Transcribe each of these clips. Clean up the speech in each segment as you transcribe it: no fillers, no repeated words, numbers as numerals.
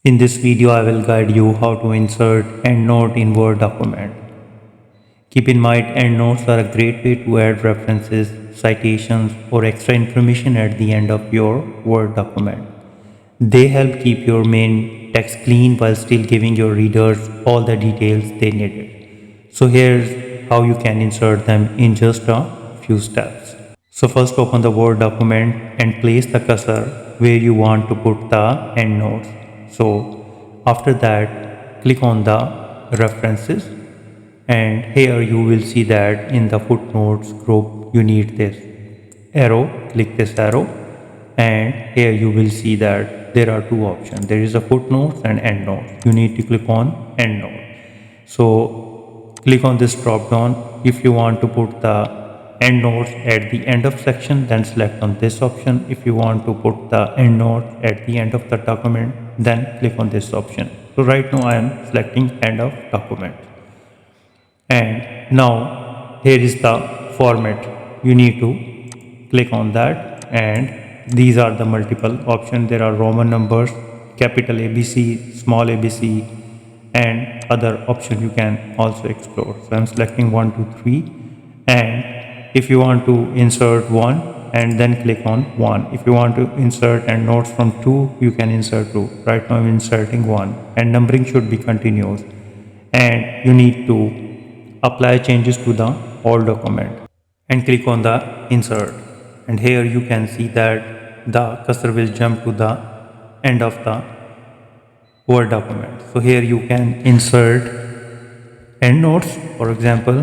In this video, I will guide you how to insert EndNote in Word document. Keep in mind, EndNotes are a great way to add references, citations, or extra information at the end of your Word document. They help keep your main text clean while still giving your readers all the details they needed. So here's how you can insert them in just a few steps. So first open the Word document and place the cursor where you want to put the endnotes. So after that, click on the references, and here you will see that in the footnotes group you need this arrow. Click this arrow, and here you will see that there are two options. There is a footnotes and endnotes. You need to click on endnote. So click on this drop down. If you want to put the endnotes at the end of section, then select on this option. If you want to put the endnote at the end of the document, then click on this option. So right now I am selecting end of document. And now here is the format. You need to click on that, and these are the multiple options. There are Roman numbers, capital ABC, small ABC, and other options you can also explore. So I'm selecting 1 2 3, and if you want to insert one, and then click on one. If you want to insert and notes from two, you can insert two. Right now I'm inserting one, and numbering should be continuous, and you need to apply changes to the whole document and click on the insert, and here you can see that the cursor will jump to the end of the Word document. So here you can insert endnotes, for example.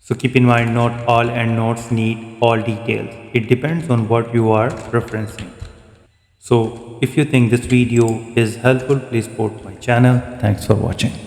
So keep in mind, not all endnotes need all details. It depends on what you are referencing. So if you think this video is helpful, please support my channel. Thanks for watching.